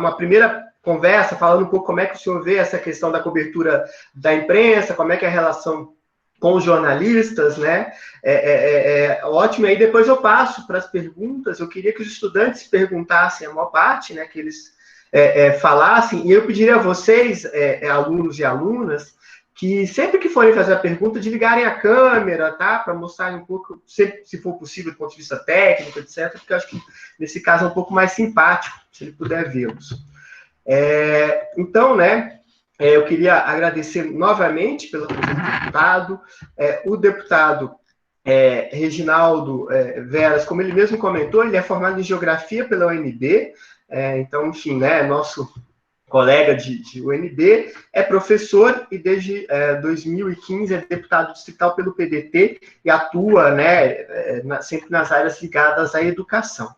uma primeira conversa, falando um pouco como é que o senhor vê essa questão da cobertura da imprensa, como é que é a relação com os jornalistas, né? Ótimo. Aí depois eu passo para as perguntas. Eu queria que os estudantes perguntassem a maior parte, né? Que eles falassem. E eu pediria a vocês, alunos e alunas, que sempre que forem fazer a pergunta, desligarem a câmera, tá? Para mostrarem um pouco, se for possível, do ponto de vista técnico, etc. Porque eu acho que nesse caso é um pouco mais simpático, se ele puder vê-los. Então, né? Eu queria agradecer novamente pela presença do deputado. O deputado Reginaldo Veras, como ele mesmo comentou, ele é formado em Geografia pela UNB, então, enfim, né, nosso colega de UNB, é professor e desde 2015 é deputado distrital pelo PDT e atua, né, sempre nas áreas ligadas à educação.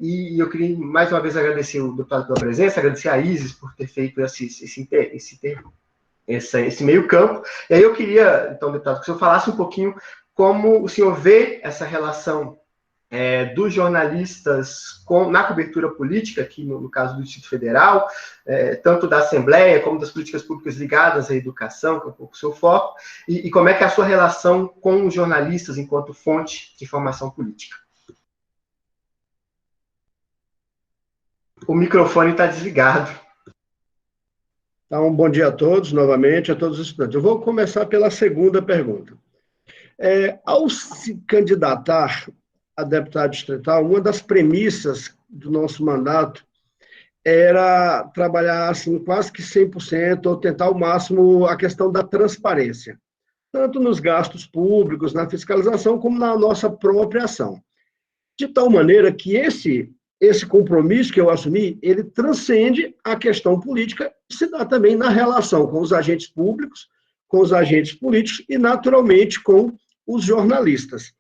E eu queria mais uma vez agradecer o deputado pela presença, agradecer a Isis por ter feito esse meio campo. E aí eu queria, então, deputado, que o senhor falasse um pouquinho como o senhor vê essa relação dos jornalistas na cobertura política, aqui no caso do Distrito Federal, tanto da Assembleia como das políticas públicas ligadas à educação, que é um pouco o seu foco, e como é que é a sua relação com os jornalistas enquanto fonte de informação política. O microfone está desligado. Então, bom dia a todos, novamente, a todos os estudantes. Eu vou começar pela segunda pergunta. Ao se candidatar a deputado distrital, uma das premissas do nosso mandato era trabalhar assim, quase que 100%, ou tentar ao máximo a questão da transparência, tanto nos gastos públicos, na fiscalização, como na nossa própria ação. De tal maneira que esse compromisso que eu assumi, ele transcende a questão política e se dá também na relação com os agentes públicos, com os agentes políticos e, naturalmente, com os jornalistas.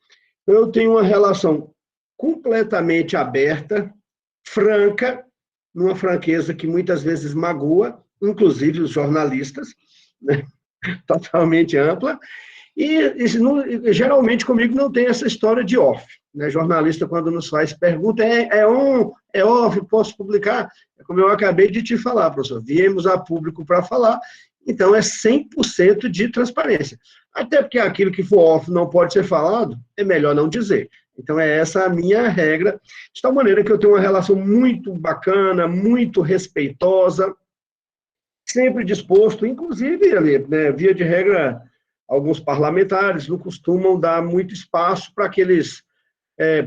Então, eu tenho uma relação completamente aberta, franca, numa franqueza que muitas vezes magoa, inclusive os jornalistas, né? Totalmente ampla, e geralmente comigo não tem essa história de off. Né? Jornalista, quando nos faz pergunta, é on, é off, posso publicar? É como eu acabei de te falar, professor, viemos a público para falar, então é 100% de transparência. Até porque aquilo que for off não pode ser falado, é melhor não dizer. Então é essa a minha regra, de tal maneira que eu tenho uma relação muito bacana, muito respeitosa, sempre disposto, inclusive, né, via de regra, alguns parlamentares não costumam dar muito espaço para aqueles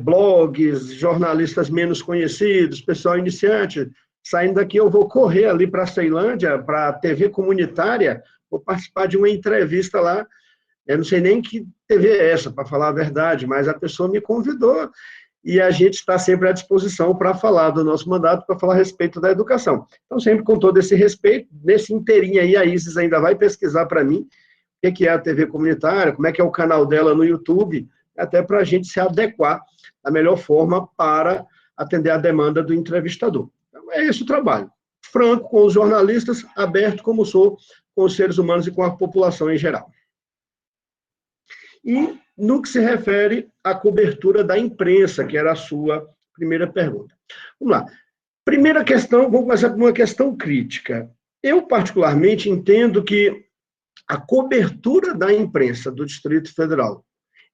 blogs, jornalistas menos conhecidos, pessoal iniciante. Saindo daqui, eu vou correr ali para a Ceilândia, para a TV comunitária, vou participar de uma entrevista lá. Eu não sei nem que TV é essa, para falar a verdade, mas a pessoa me convidou e a gente está sempre à disposição para falar do nosso mandato, para falar a respeito da educação. Então, sempre com todo esse respeito, nesse inteirinho aí, a Isis ainda vai pesquisar para mim o que é a TV comunitária, como é que é o canal dela no YouTube, até para a gente se adequar da melhor forma para atender a demanda do entrevistador. Então, é esse o trabalho. Franco com os jornalistas, aberto como sou com os seres humanos e com a população em geral. E no que se refere à cobertura da imprensa, que era a sua primeira pergunta. Vamos lá. Primeira questão, vamos começar por uma questão crítica. Eu, particularmente, entendo que a cobertura da imprensa do Distrito Federal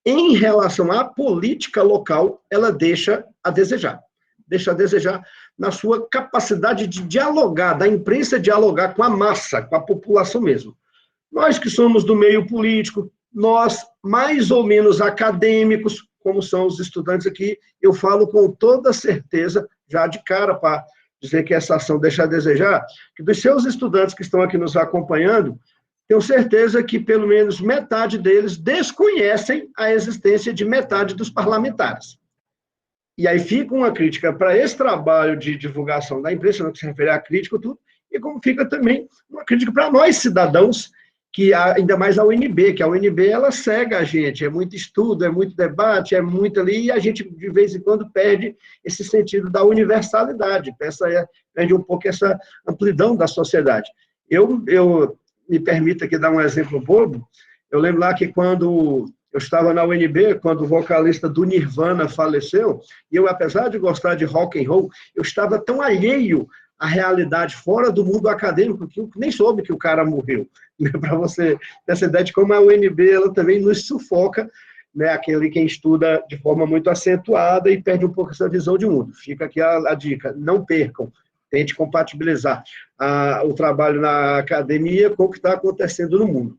em relação à política local, ela deixa a desejar. Deixa a desejar na sua capacidade de dialogar, da imprensa dialogar com a massa, com a população mesmo. Nós que somos do meio político, nós mais ou menos acadêmicos, como são os estudantes aqui, eu falo com toda certeza, já de cara, para dizer que essa ação deixa a desejar, que dos seus estudantes que estão aqui nos acompanhando, tenho certeza que pelo menos metade deles desconhecem a existência de metade dos parlamentares. E aí fica uma crítica para esse trabalho de divulgação da imprensa, no que se refere à crítica, tudo, e como fica também uma crítica para nós, cidadãos, que ainda mais a UNB, que a UNB ela cega a gente, é muito estudo, é muito debate, é muito ali, e a gente de vez em quando perde esse sentido da universalidade, perde um pouco essa amplidão da sociedade. Eu me permita aqui dar um exemplo bobo, eu lembro lá que quando Eu estava na UNB quando o vocalista do Nirvana faleceu, e eu, apesar de gostar de rock and roll, eu estava tão alheio à realidade fora do mundo acadêmico que eu nem soube que o cara morreu. Para você ter essa ideia de como a UNB ela também nos sufoca, né, aquele quem estuda de forma muito acentuada e perde um pouco essa visão de mundo. Fica aqui a dica, não percam, tente compatibilizar o trabalho na academia com o que está acontecendo no mundo.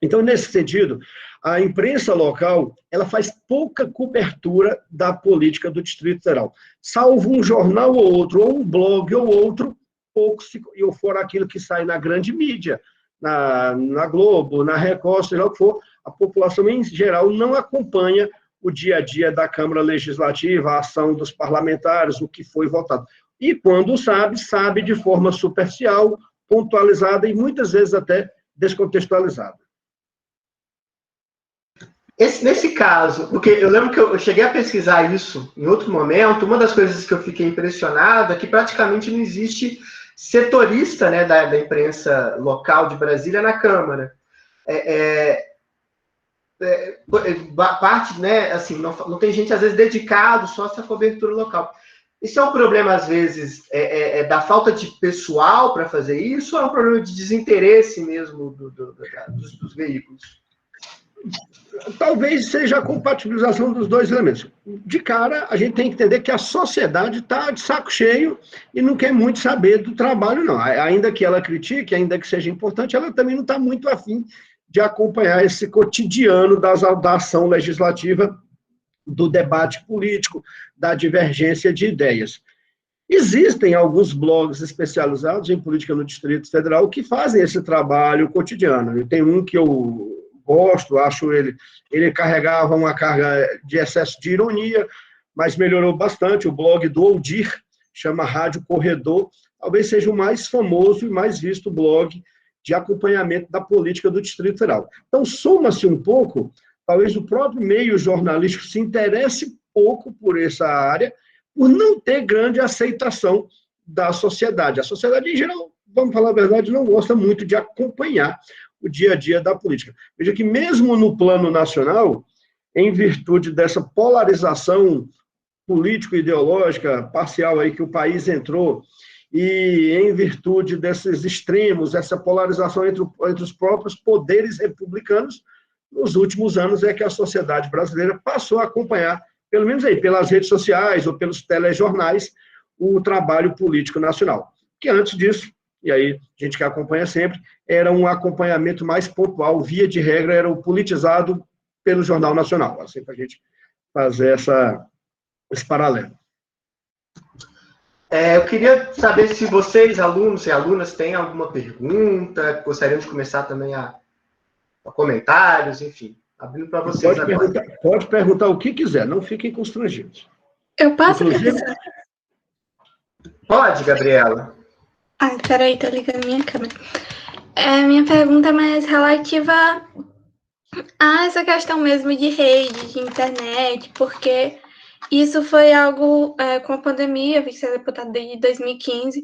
Então, nesse sentido, a imprensa local ela faz pouca cobertura da política do Distrito Federal. Salvo um jornal ou outro, ou um blog ou outro, pouco ou fora aquilo que sai na grande mídia, na Globo, na Record, seja o que for, a população em geral não acompanha o dia a dia da Câmara Legislativa, a ação dos parlamentares, o que foi votado. E quando sabe, sabe de forma superficial, pontualizada e muitas vezes até descontextualizada. Nesse caso, porque eu lembro que eu cheguei a pesquisar isso em outro momento, uma das coisas que eu fiquei impressionado é que praticamente não existe setorista, né, da imprensa local de Brasília na Câmara. Parte, né, assim, não tem gente, às vezes, dedicado só a essa cobertura local. Isso é um problema, às vezes, da falta de pessoal para fazer isso, ou é um problema de desinteresse mesmo dos veículos? Talvez seja a compatibilização dos dois elementos. De cara, a gente tem que entender que a sociedade está de saco cheio e não quer muito saber do trabalho, não. Ainda que ela critique, ainda que seja importante, ela também não está muito afim de acompanhar esse cotidiano da ação legislativa, do debate político, da divergência de ideias. Existem alguns blogs especializados em política no Distrito Federal que fazem esse trabalho cotidiano. Tem um que eu gosto, acho ele carregava uma carga de excesso de ironia, mas melhorou bastante. O blog do Oldir, chama Rádio Corredor, talvez seja o mais famoso e mais visto blog de acompanhamento da política do Distrito Federal. Então, soma-se um pouco, talvez o próprio meio jornalístico se interesse pouco por essa área, por não ter grande aceitação da sociedade. A sociedade, em geral, vamos falar a verdade, não gosta muito de acompanhar o dia a dia da política. Veja que mesmo no plano nacional, em virtude dessa polarização político-ideológica parcial aí que o país entrou, e em virtude desses extremos, essa polarização entre os próprios poderes republicanos, nos últimos anos é que a sociedade brasileira passou a acompanhar, pelo menos aí, pelas redes sociais ou pelos telejornais, o trabalho político nacional. Que antes disso, e aí a gente que acompanha sempre, era um acompanhamento mais pontual, via de regra, era o politizado pelo Jornal Nacional, assim, para a gente fazer esse paralelo. Eu queria saber se vocês, alunos e alunas, têm alguma pergunta, gostariam de começar também a comentários, enfim, abrindo para vocês agora. Pode perguntar o que quiser, não fiquem constrangidos. Eu posso, Inclusive, professor? Pode, Gabriela. Peraí, tô ligando minha câmera. Minha pergunta é mais relativa a essa questão mesmo de rede, de internet, porque isso foi algo com a pandemia, vi que você é deputado desde 2015,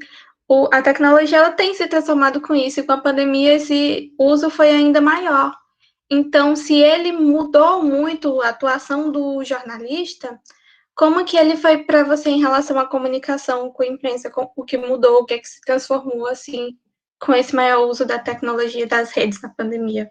a tecnologia ela tem se transformado com isso, e com a pandemia esse uso foi ainda maior. Então, se ele mudou muito a atuação do jornalista, como que ele foi para você em relação à comunicação com a imprensa, o que mudou, o que é que se transformou, assim, com esse maior uso da tecnologia das redes na pandemia?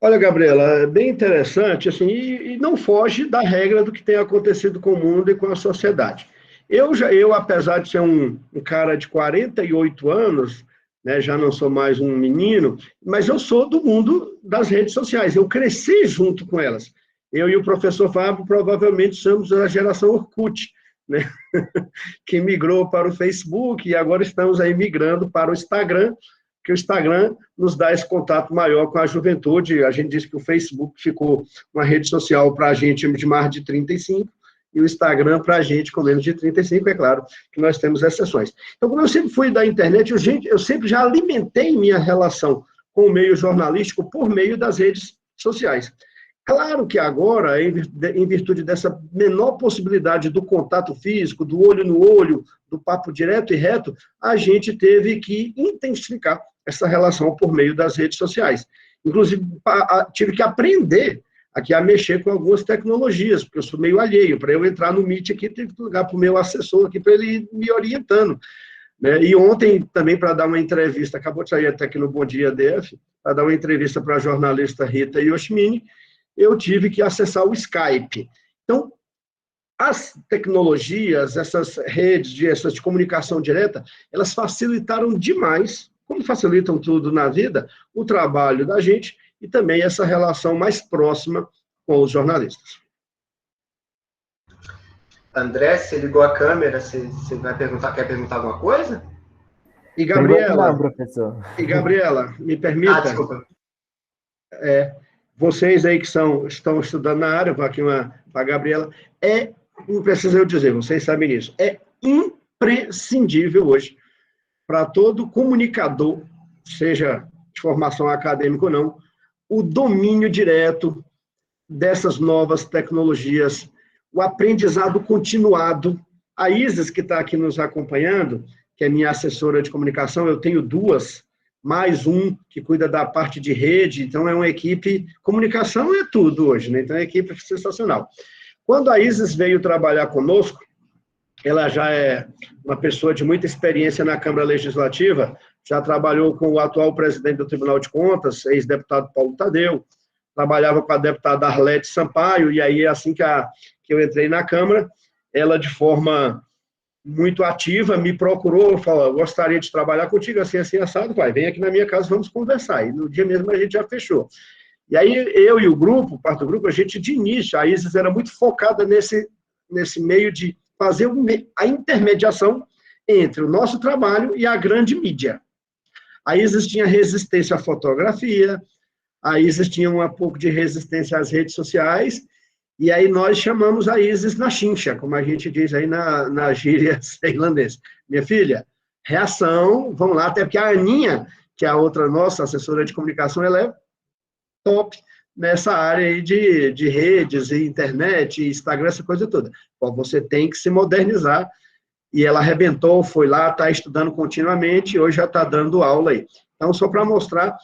Olha, Gabriela, é bem interessante, assim, e não foge da regra do que tem acontecido com o mundo e com a sociedade. Eu apesar de ser um cara de 48 anos, né, já não sou mais um menino, mas eu sou do mundo das redes sociais, eu cresci junto com elas. Eu e o professor Fábio provavelmente somos a geração Orkut, né? Que migrou para o Facebook e agora estamos aí migrando para o Instagram, que o Instagram nos dá esse contato maior com a juventude. A gente diz que o Facebook ficou uma rede social para a gente de mais de 35 e o Instagram para a gente com menos de 35, é claro que nós temos exceções. Então, como eu sempre fui da internet, eu sempre já alimentei minha relação com o meio jornalístico por meio das redes sociais. Claro que agora, em virtude dessa menor possibilidade do contato físico, do olho no olho, do papo direto e reto, a gente teve que intensificar essa relação por meio das redes sociais. Inclusive, tive que aprender aqui a mexer com algumas tecnologias, porque eu sou meio alheio. Para eu entrar no Meet aqui, tive que ligar para o meu assessor aqui para ele ir me orientando, né? E ontem, também, para dar uma entrevista, acabou de sair até aqui no Bom Dia DF, para dar uma entrevista para a jornalista Rita Yoshimini, eu tive que acessar o Skype. Então, as tecnologias, essas redes, essas de comunicação direta, elas facilitaram demais, como facilitam tudo na vida, o trabalho da gente e também essa relação mais próxima com os jornalistas. André, você ligou a câmera, você vai perguntar, quer perguntar alguma coisa? E Gabriela, não, professor. E Gabriela, me permita. Desculpa. Vocês aí que estão estudando na área, vou aqui para a Gabriela, não precisa eu dizer, vocês sabem disso, é imprescindível hoje para todo comunicador, seja de formação acadêmica ou não, o domínio direto dessas novas tecnologias, o aprendizado continuado. A Isis, que está aqui nos acompanhando, que é minha assessora de comunicação, eu tenho duas, mais um que cuida da parte de rede, então é uma equipe, comunicação é tudo hoje, né? Então é uma equipe sensacional. Quando a Isis veio trabalhar conosco, ela já é uma pessoa de muita experiência na Câmara Legislativa, já trabalhou com o atual presidente do Tribunal de Contas, ex-deputado Paulo Tadeu, trabalhava com a deputada Arlete Sampaio, e aí, assim que eu entrei na Câmara, ela, de forma muito ativa, me procurou, falou, gostaria de trabalhar contigo, assim, assado, vai, vem aqui na minha casa, vamos conversar. E no dia mesmo a gente já fechou. E aí, eu e o grupo, parte do grupo, a gente, de início, a Isis era muito focada nesse meio de fazer a intermediação entre o nosso trabalho e a grande mídia. A Isis tinha resistência à fotografia, a Isis tinha um pouco de resistência às redes sociais, e aí nós chamamos a Isis na chincha, como a gente diz aí na gíria tailandesa. Minha filha, reação, vamos lá, até porque a Aninha, que é a outra nossa assessora de comunicação, ela é top nessa área aí de redes, e internet, e Instagram, essa coisa toda. Bom, você tem que se modernizar, e ela arrebentou, foi lá, está estudando continuamente, e hoje já está dando aula aí. Então, só para mostrar,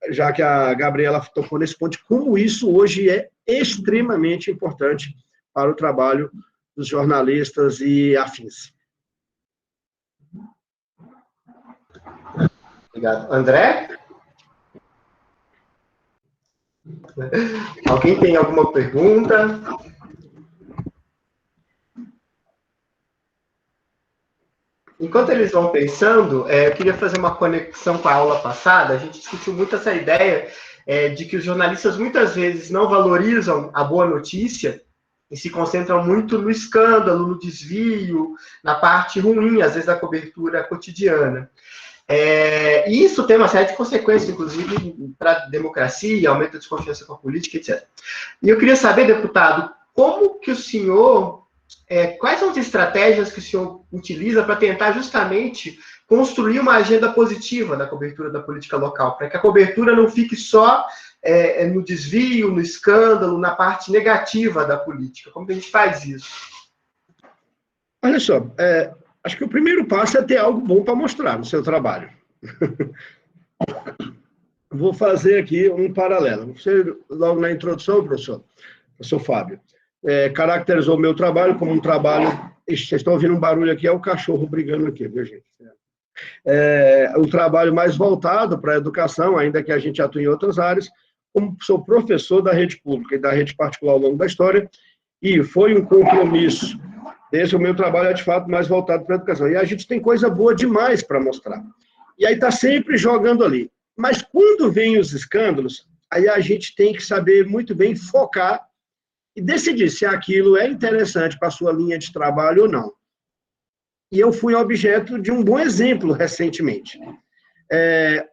já que a Gabriela tocou nesse ponto, como isso hoje é extremamente importante para o trabalho dos jornalistas e afins. Obrigado. André? Alguém tem alguma pergunta? Enquanto eles vão pensando, eu queria fazer uma conexão com a aula passada. A gente discutiu muito essa ideia de que os jornalistas muitas vezes não valorizam a boa notícia e se concentram muito no escândalo, no desvio, na parte ruim, às vezes, da cobertura cotidiana. E isso tem uma série de consequências, inclusive, para a democracia, aumento da desconfiança com a política, etc. E eu queria saber, deputado, como que o senhor... quais são as estratégias que o senhor utiliza para tentar justamente construir uma agenda positiva na cobertura da política local, para que a cobertura não fique só no desvio, no escândalo, na parte negativa da política? Como que a gente faz isso? Olha só, acho que o primeiro passo é ter algo bom para mostrar no seu trabalho. Vou fazer aqui um paralelo. Você, logo na introdução, professor Fábio, caracterizou o meu trabalho como um trabalho... Vocês estão ouvindo um barulho aqui, é o cachorro brigando aqui, viu, gente? Um trabalho mais voltado para a educação, ainda que a gente atue em outras áreas, como sou professor da rede pública e da rede particular ao longo da história, e foi um compromisso. Esse o meu trabalho é, de fato, mais voltado para a educação. E a gente tem coisa boa demais para mostrar. E aí está sempre jogando ali. Mas quando vem os escândalos, aí a gente tem que saber muito bem focar e decidir se aquilo é interessante para a sua linha de trabalho ou não. E eu fui objeto de um bom exemplo recentemente.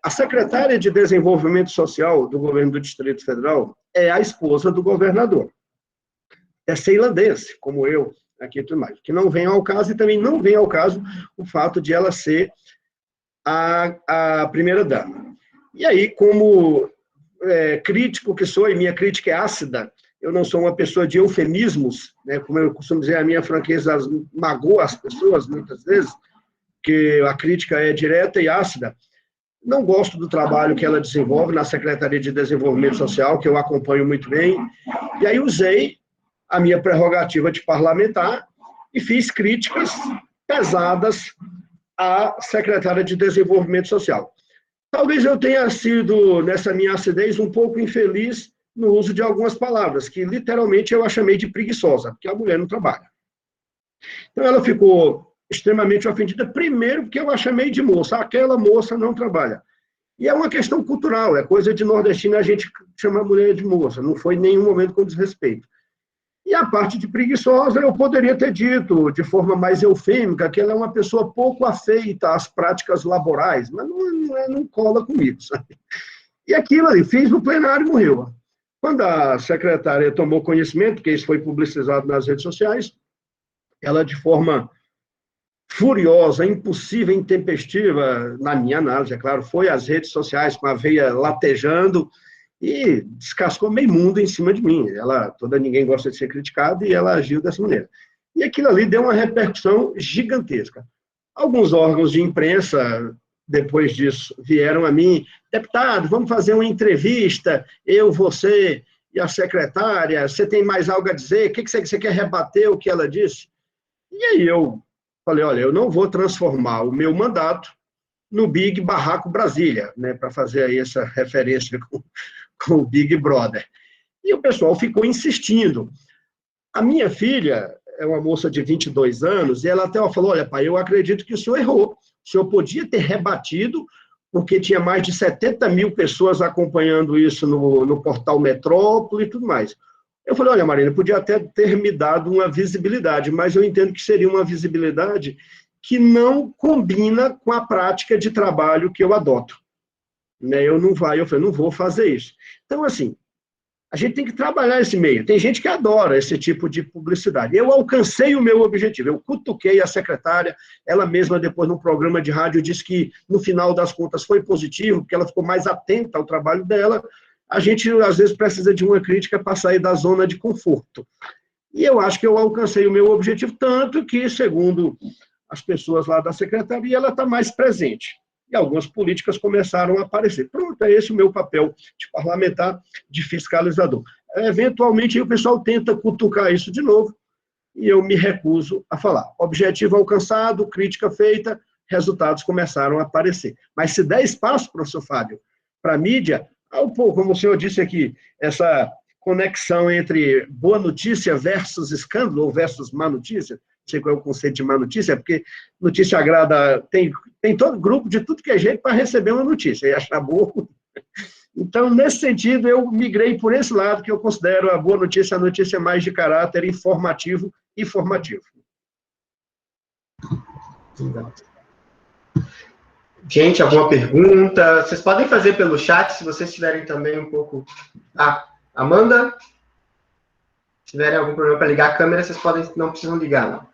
A secretária de Desenvolvimento Social do governo do Distrito Federal é a esposa do governador. É ceilandense, como eu, aqui e tudo mais. Que não vem ao caso, e também não vem ao caso o fato de ela ser a primeira-dama. E aí, como crítico que sou, e minha crítica é ácida, eu não sou uma pessoa de eufemismos, né? Como eu costumo dizer, a minha franqueza magoa as pessoas, muitas vezes, que a crítica é direta e ácida. Não gosto do trabalho que ela desenvolve na Secretaria de Desenvolvimento Social, que eu acompanho muito bem, e aí usei a minha prerrogativa de parlamentar e fiz críticas pesadas à secretária de Desenvolvimento Social. Talvez eu tenha sido, nessa minha acidez, um pouco infeliz no uso de algumas palavras, que literalmente eu a chamei de preguiçosa, porque a mulher não trabalha. Então ela ficou extremamente ofendida, primeiro porque eu a chamei de moça, aquela moça não trabalha. E é uma questão cultural, é coisa de nordestino a gente chama a mulher de moça, não foi em nenhum momento com desrespeito. E a parte de preguiçosa, eu poderia ter dito, de forma mais eufêmica, que ela é uma pessoa pouco afeita às práticas laborais, mas não cola comigo, sabe? E aquilo ali, fiz no plenário e morreu. Quando a secretária tomou conhecimento, que isso foi publicizado nas redes sociais, ela, de forma furiosa, impossível, intempestiva, na minha análise, é claro, foi às redes sociais com a veia latejando, e descascou meio mundo em cima de mim. Ninguém gosta de ser criticado, e ela agiu dessa maneira. E aquilo ali deu uma repercussão gigantesca. Alguns órgãos de imprensa, depois disso, vieram a mim, deputado, vamos fazer uma entrevista, eu, você e a secretária, você tem mais algo a dizer? O que você quer rebater o que ela disse? E aí eu falei, olha, eu não vou transformar o meu mandato no Big Barraco Brasília, né, para fazer aí essa referência com o Big Brother. E o pessoal ficou insistindo. A minha filha é uma moça de 22 anos, e ela até falou, olha, pai, eu acredito que o senhor errou. O senhor podia ter rebatido, porque tinha mais de 70 mil pessoas acompanhando isso no portal Metrópole e tudo mais. Eu falei, olha, Marina, podia até ter me dado uma visibilidade, mas eu entendo que seria uma visibilidade que não combina com a prática de trabalho que eu adoto. Eu falei, não vou fazer isso. Então, assim, a gente tem que trabalhar esse meio. Tem gente que adora esse tipo de publicidade. Eu alcancei o meu objetivo. Eu cutuquei a secretária, ela mesma, depois, no programa de rádio, disse que, no final das contas, foi positivo, porque ela ficou mais atenta ao trabalho dela. A gente, às vezes, precisa de uma crítica para sair da zona de conforto. E eu acho que eu alcancei o meu objetivo, tanto que, segundo as pessoas lá da secretaria, ela está mais presente. E algumas políticas começaram a aparecer. Pronto, é esse o meu papel de parlamentar, de fiscalizador. Eventualmente, o pessoal tenta cutucar isso de novo, e eu me recuso a falar. Objetivo alcançado, crítica feita, resultados começaram a aparecer. Mas se der espaço, professor Fábio, para a mídia, como o senhor disse aqui, essa conexão entre boa notícia versus escândalo, ou versus má notícia, não sei qual é o conceito de má notícia, porque notícia agrada, tem todo grupo de tudo que é jeito para receber uma notícia, e achar boa. Então, nesse sentido, eu migrei por esse lado, que eu considero a boa notícia, a notícia mais de caráter informativo e formativo. Gente, alguma pergunta? Vocês podem fazer pelo chat, se vocês tiverem também um pouco... Amanda? Se tiverem algum problema para ligar a câmera, vocês não precisam ligar, não.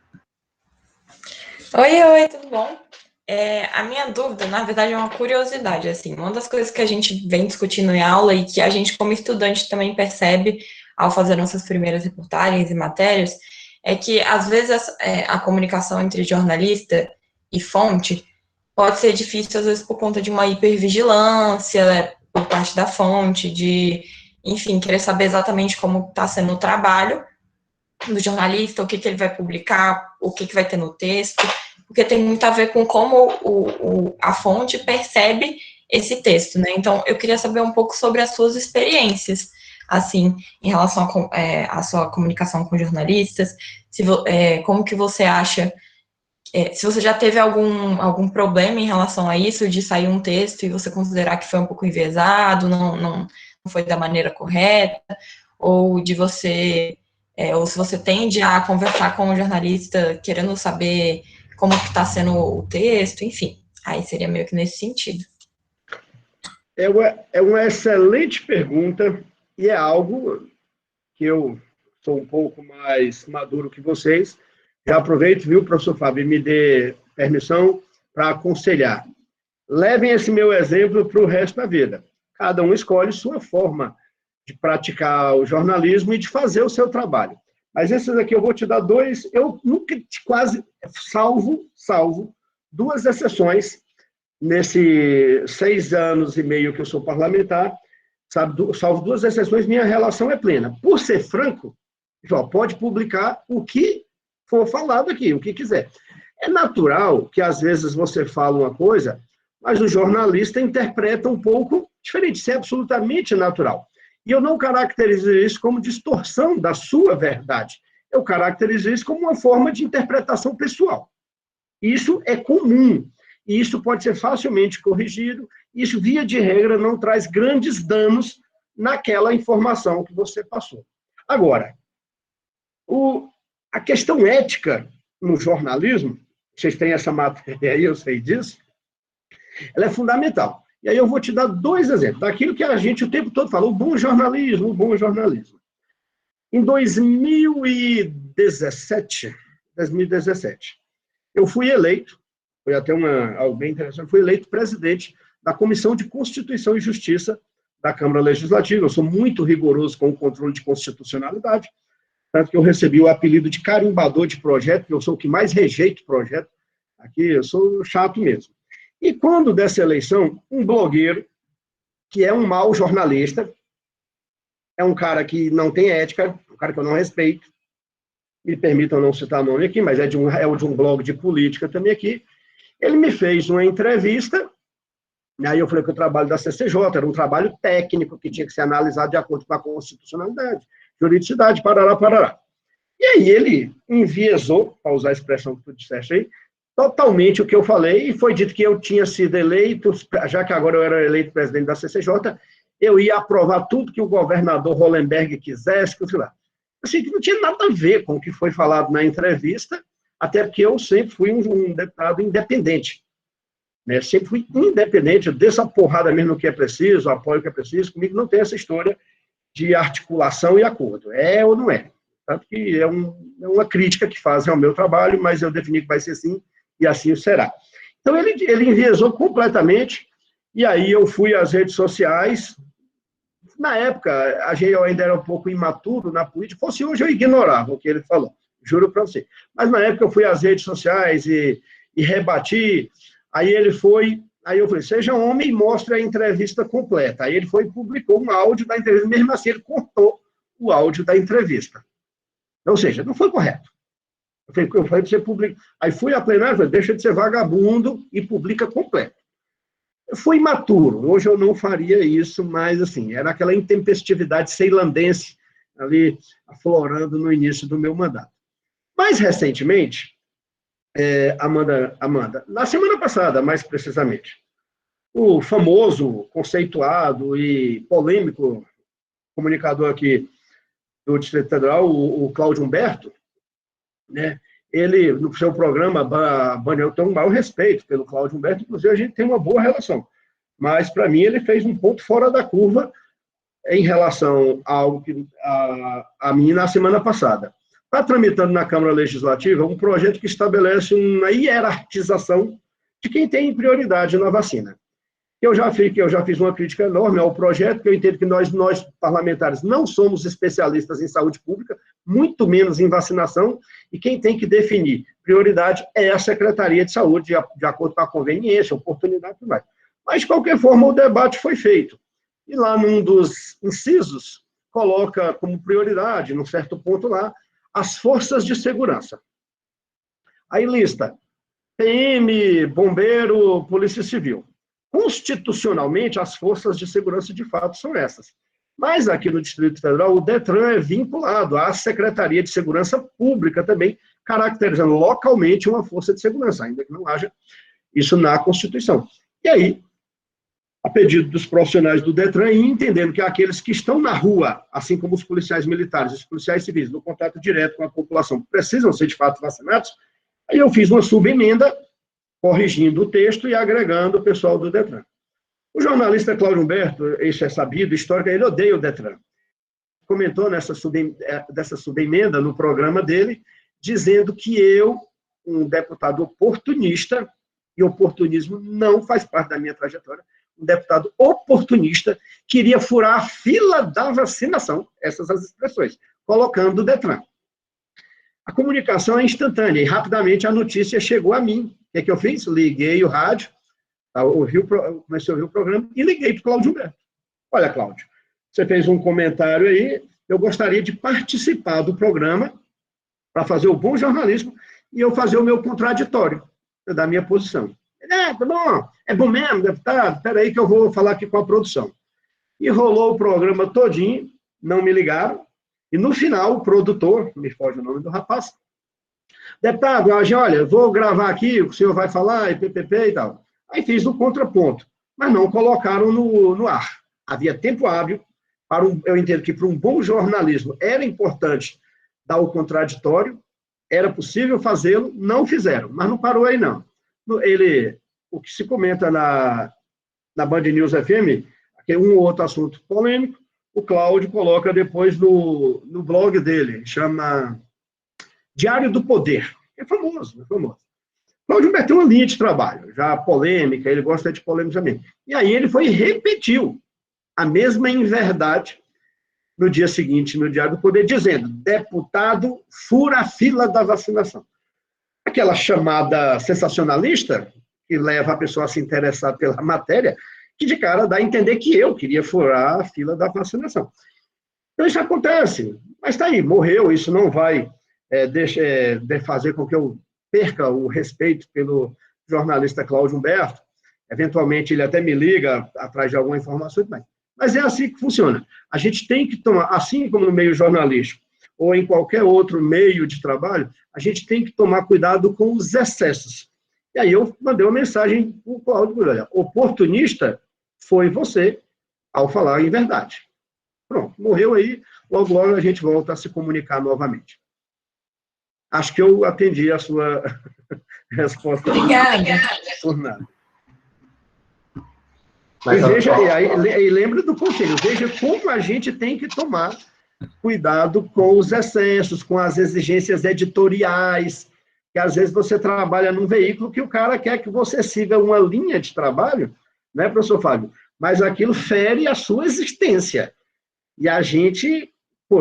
Oi, tudo bom? A minha dúvida, na verdade, é uma curiosidade, assim. Uma das coisas que a gente vem discutindo em aula e que a gente, como estudante, também percebe ao fazer nossas primeiras reportagens e matérias, é que, às vezes, a comunicação entre jornalista e fonte pode ser difícil, às vezes, por conta de uma hipervigilância, né, por parte da fonte, de, enfim, querer saber exatamente como está sendo o trabalho do jornalista, o que ele vai publicar, o que vai ter no texto, porque tem muito a ver com como a fonte percebe esse texto, né? Então, eu queria saber um pouco sobre as suas experiências, assim, em relação à sua comunicação com jornalistas, como que você acha, se você já teve algum problema em relação a isso, de sair um texto e você considerar que foi um pouco enviesado, não foi da maneira correta, ou de você... ou se você tende a conversar com o jornalista querendo saber como que está sendo o texto, enfim. Aí seria meio que nesse sentido. É uma excelente pergunta, e é algo que eu sou um pouco mais maduro que vocês. Já aproveito, viu, professor Fábio, me dê permissão para aconselhar. Levem esse meu exemplo para o resto da vida. Cada um escolhe sua forma de praticar o jornalismo e de fazer o seu trabalho. Mas esses aqui eu vou te dar dois, eu nunca quase, salvo duas exceções, Nesses 6 anos e meio que eu sou parlamentar, sabe, salvo 2 exceções, minha relação é plena. Por ser franco, pode publicar o que for falado aqui, o que quiser. É natural que, às vezes, você fala uma coisa, mas o jornalista interpreta um pouco diferente. Isso é absolutamente natural. E eu não caracterizo isso como distorção da sua verdade. Eu caracterizo isso como uma forma de interpretação pessoal. Isso é comum. E isso pode ser facilmente corrigido. Isso, via de regra, não traz grandes danos naquela informação que você passou. Agora, a questão ética no jornalismo, vocês têm essa matéria aí, eu sei disso, ela é fundamental. E aí eu vou te dar 2 exemplos, daquilo que a gente o tempo todo fala, o bom jornalismo, o bom jornalismo. Em 2017, eu fui eleito, foi até algo bem interessante, fui eleito presidente da Comissão de Constituição e Justiça da Câmara Legislativa. Eu sou muito rigoroso com o controle de constitucionalidade, tanto que eu recebi o apelido de carimbador de projeto, porque eu sou o que mais rejeito projeto. Aqui eu sou chato mesmo. E quando dessa eleição, um blogueiro, que é um mau jornalista, é um cara que não tem ética, um cara que eu não respeito, me permitam não citar nome aqui, mas é de um blog de política também aqui, ele me fez uma entrevista, e aí eu falei que o trabalho da CCJ era um trabalho técnico que tinha que ser analisado de acordo com a constitucionalidade, juridicidade, parará. E aí ele enviesou, para usar a expressão que tu disseste aí, totalmente o que eu falei, e foi dito que eu tinha sido eleito, já que agora eu era eleito presidente da CCJ, eu ia aprovar tudo que o governador Hollenberg quisesse, que eu sei lá. Assim, que não tinha nada a ver com o que foi falado na entrevista, até porque eu sempre fui um deputado independente. Né? Sempre fui independente, eu desço a porrada mesmo no que é preciso, apoio o que é preciso, comigo não tem essa história de articulação e acordo. É ou não é? Tanto que é uma crítica que fazem ao meu trabalho, mas eu defini que vai ser assim, e assim será. Então, ele enviesou completamente, e aí eu fui às redes sociais. Na época, eu ainda era um pouco imaturo na política, fosse hoje eu ignorava o que ele falou, juro para você. Mas na época eu fui às redes sociais e rebati, aí ele foi, aí eu falei, seja homem e mostre a entrevista completa. Aí ele foi e publicou um áudio da entrevista, mesmo assim ele cortou o áudio da entrevista. Ou seja, não foi correto. Eu falei para você publicar. Aí fui a plenário, falei, deixa de ser vagabundo e publica completo. Eu fui imaturo, hoje eu não faria isso, mas assim, era aquela intempestividade ceilandense ali aflorando no início do meu mandato. Mais recentemente, Amanda, na semana passada, mais precisamente, o famoso, conceituado e polêmico comunicador aqui do Distrito Federal, o Cláudio Humberto, né, ele, no seu programa, eu tenho um maior respeito pelo Cláudio Humberto, inclusive a gente tem uma boa relação, mas, para mim, ele fez um ponto fora da curva em relação a algo que a mim na semana passada. Está tramitando na Câmara Legislativa um projeto que estabelece uma hierarquização de quem tem prioridade na vacina. Eu já fiz uma crítica enorme ao projeto, porque eu entendo que nós parlamentares não somos especialistas em saúde pública, muito menos em vacinação, e quem tem que definir prioridade é a Secretaria de Saúde, de acordo com a conveniência, oportunidade e tudo mais. Mas, de qualquer forma, o debate foi feito. E lá, num dos incisos, coloca como prioridade, num certo ponto lá, as forças de segurança. Aí lista PM, bombeiro, polícia civil. Constitucionalmente, as forças de segurança, de fato, são essas. Mas aqui no Distrito Federal, o DETRAN é vinculado à Secretaria de Segurança Pública também, caracterizando localmente uma força de segurança, ainda que não haja isso na Constituição. E aí, a pedido dos profissionais do DETRAN, e entendendo que aqueles que estão na rua, assim como os policiais militares, os policiais civis, no contato direto com a população, precisam ser, de fato, vacinados, aí eu fiz uma subemenda, corrigindo o texto e agregando o pessoal do DETRAN. O jornalista Cláudio Humberto, isso é sabido, histórico, ele odeia o DETRAN. Comentou dessa subemenda no programa dele, dizendo que eu, um deputado oportunista, e oportunismo não faz parte da minha trajetória, um deputado oportunista, queria furar a fila da vacinação, essas as expressões, colocando o DETRAN. A comunicação é instantânea, e rapidamente a notícia chegou a mim. O que eu fiz? Liguei o rádio, Comecei a ouvir o programa e liguei para o Cláudio Humberto. Olha, Cláudio, você fez um comentário aí, eu gostaria de participar do programa para fazer o bom jornalismo e eu fazer o meu contraditório da minha posição. Tá bom, é bom mesmo, deputado, espera aí que eu vou falar aqui com a produção. E rolou o programa todinho, não me ligaram, e no final o produtor, me foge o nome do rapaz, deputado, olha, vou gravar aqui, o senhor vai falar, e ppp e tal. Aí fiz o contraponto, mas não colocaram no ar. Havia tempo hábil, eu entendo que para um bom jornalismo era importante dar o contraditório, era possível fazê-lo, não fizeram, mas não parou aí não. O que se comenta na Band News FM, um ou outro assunto polêmico, o Cláudio coloca depois no blog dele, chama Diário do Poder. É famoso, é famoso. Cláudio Humberto tem uma linha de trabalho, já polêmica, ele gosta de polêmica também. E aí ele foi e repetiu a mesma inverdade no dia seguinte, no Diário do Poder, dizendo, deputado fura a fila da vacinação. Aquela chamada sensacionalista, que leva a pessoa a se interessar pela matéria, que de cara dá a entender que eu queria furar a fila da vacinação. Então isso acontece, mas está aí, morreu, isso não vai fazer com que eu perca o respeito pelo jornalista Cláudio Humberto, eventualmente ele até me liga atrás de alguma informação, mas é assim que funciona. A gente tem que tomar, assim como no meio jornalístico, ou em qualquer outro meio de trabalho, a gente tem que tomar cuidado com os excessos. E aí eu mandei uma mensagem para o Cláudio, olha, oportunista foi você ao falar em verdade. Pronto, morreu aí, logo a gente volta a se comunicar novamente. Acho que eu atendi a sua resposta. Obrigada. Por nada. E lembra do conselho, veja como a gente tem que tomar cuidado com os excessos, com as exigências editoriais, que às vezes você trabalha num veículo que o cara quer que você siga uma linha de trabalho, né, professor Fábio? Mas aquilo fere a sua existência. E a gente,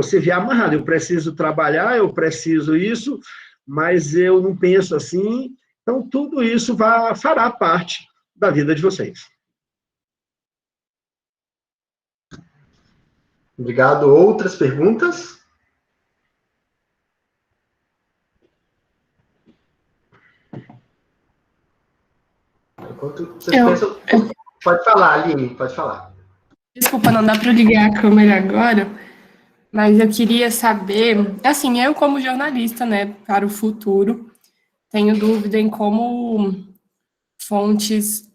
se vê amarrado, eu preciso trabalhar, eu preciso isso, mas eu não penso assim. Então, tudo isso fará parte da vida de vocês. Obrigado. Outras perguntas? Enquanto vocês pensam... Pode falar, Aline, pode falar. Desculpa, não dá para ligar a câmera agora, mas eu queria saber, assim, eu como jornalista, né, para o futuro, tenho dúvida em como fontes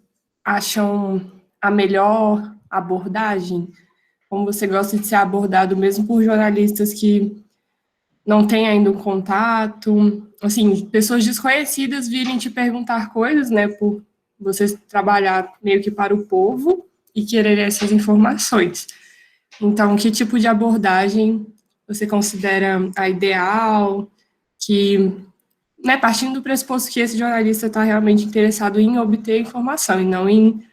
acham a melhor abordagem, como você gosta de ser abordado mesmo por jornalistas que não têm ainda um contato, assim, pessoas desconhecidas virem te perguntar coisas, né, por você trabalhar meio que para o povo e querer essas informações. Então, que tipo de abordagem você considera a ideal, que, né, partindo do pressuposto que esse jornalista está realmente interessado em obter informação e não em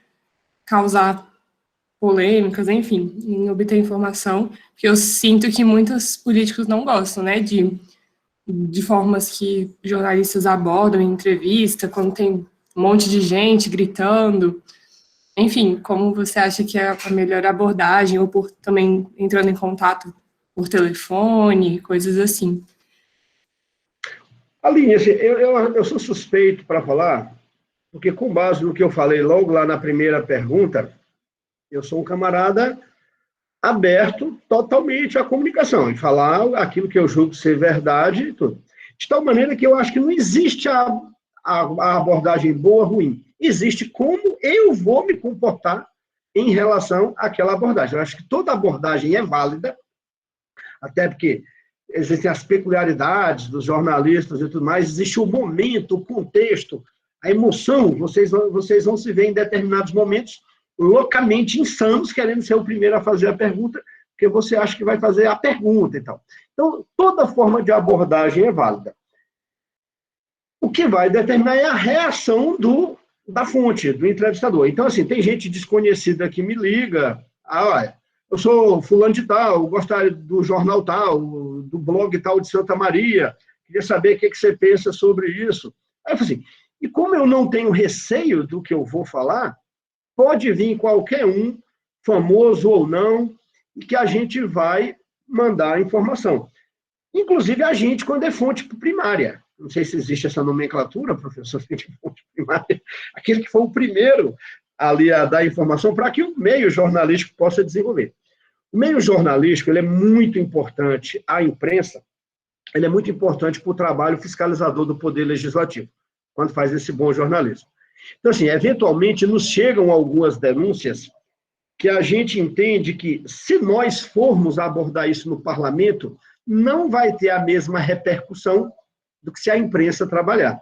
causar polêmicas, enfim, em obter informação, porque eu sinto que muitos políticos não gostam, né, de formas que jornalistas abordam em entrevista, quando tem um monte de gente gritando, enfim, como você acha que é a melhor abordagem, ou por também entrando em contato por telefone, coisas assim. Aline, assim, eu sou suspeito para falar, porque com base no que eu falei logo lá na primeira pergunta, eu sou um camarada aberto totalmente à comunicação, e falar aquilo que eu julgo ser verdade e tudo. De tal maneira que eu acho que não existe a abordagem boa ou ruim. Existe como eu vou me comportar em relação àquela abordagem. Eu acho que toda abordagem é válida, até porque existem as peculiaridades dos jornalistas e tudo mais, existe o momento, o contexto, a emoção. Vocês vão se ver em determinados momentos loucamente insanos, querendo ser o primeiro a fazer a pergunta, porque você acha que vai fazer a pergunta e tal. Então, toda forma de abordagem é válida. O que vai determinar é a reação da fonte, do entrevistador. Então, assim, tem gente desconhecida que me liga, eu sou fulano de tal, gosto do jornal tal, do blog tal de Santa Maria, queria saber o que você pensa sobre isso. Aí eu falei assim, E como eu não tenho receio do que eu vou falar, pode vir qualquer um, famoso ou não, que a gente vai mandar a informação. Inclusive a gente, quando é fonte primária. Não sei se existe essa nomenclatura, professor, de fonte primária. Aquele que foi o primeiro ali a dar informação para que o meio jornalístico possa desenvolver. O meio jornalístico ele é muito importante, a imprensa, ele é muito importante para o trabalho fiscalizador do Poder Legislativo, quando faz esse bom jornalismo. Então, assim, eventualmente nos chegam algumas denúncias que a gente entende que, se nós formos abordar isso no parlamento, não vai ter a mesma repercussão do que se a imprensa trabalhar.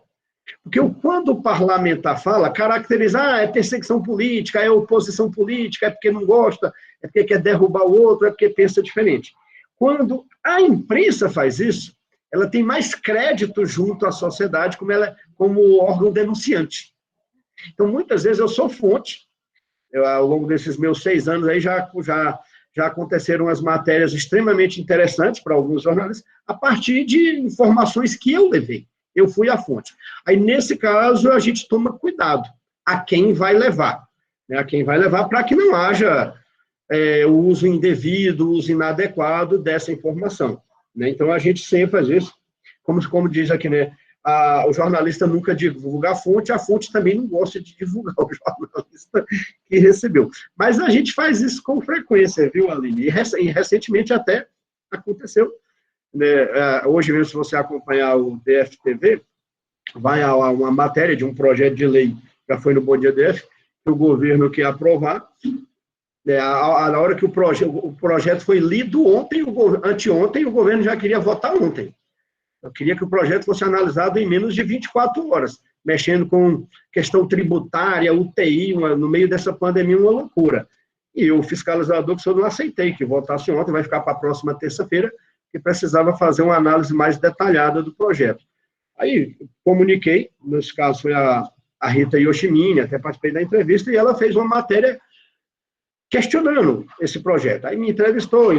Porque quando o parlamentar fala, caracteriza, é perseguição política, é oposição política, é porque não gosta, é porque quer derrubar o outro, é porque pensa diferente. Quando a imprensa faz isso, ela tem mais crédito junto à sociedade como órgão denunciante. Então, muitas vezes eu sou fonte, ao longo desses meus 6 anos aí já aconteceram as matérias extremamente interessantes para alguns jornalistas, a partir de informações que eu levei. Eu fui a fonte. Aí, nesse caso, a gente toma cuidado a quem vai levar. Né? A quem vai levar para que não haja o uso indevido, o uso inadequado dessa informação. Né? Então, a gente sempre faz isso. Como diz aqui, né? O jornalista nunca divulga a fonte também não gosta de divulgar o jornalista que recebeu. Mas a gente faz isso com frequência, viu, Aline? E recentemente até aconteceu. Né? Hoje mesmo, se você acompanhar o DF-TV, vai a uma matéria de um projeto de lei, já foi no Bom Dia DF, que o governo quer aprovar. Né? Na hora que o projeto foi lido anteontem, o governo já queria votar ontem. Eu queria que o projeto fosse analisado em menos de 24 horas, mexendo com questão tributária, UTI, no meio dessa pandemia, uma loucura. E o fiscalizador, que eu não aceitei que votasse ontem, vai ficar para a próxima terça-feira, que precisava fazer uma análise mais detalhada do projeto. Aí, comuniquei, nesse caso foi a Rita Yoshimine, até participei da entrevista, e ela fez uma matéria questionando esse projeto. Aí me entrevistou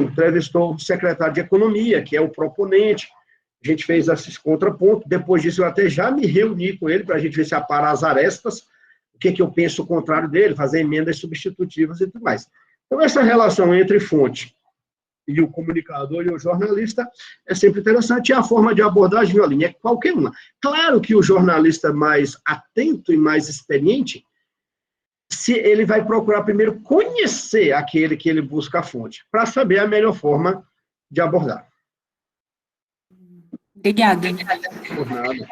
o secretário de Economia, que é o proponente. A gente fez esses contrapontos. Depois disso, eu até já me reuni com ele para a gente ver se apara as arestas, o que eu penso o contrário dele, fazer emendas substitutivas e tudo mais. Então, essa relação entre fonte e o comunicador e o jornalista é sempre interessante. E a forma de abordagem, Violine, é qualquer uma. Claro que o jornalista mais atento e mais experiente, se ele vai procurar primeiro conhecer aquele que ele busca a fonte, para saber a melhor forma de abordar. Obrigada. Por nada.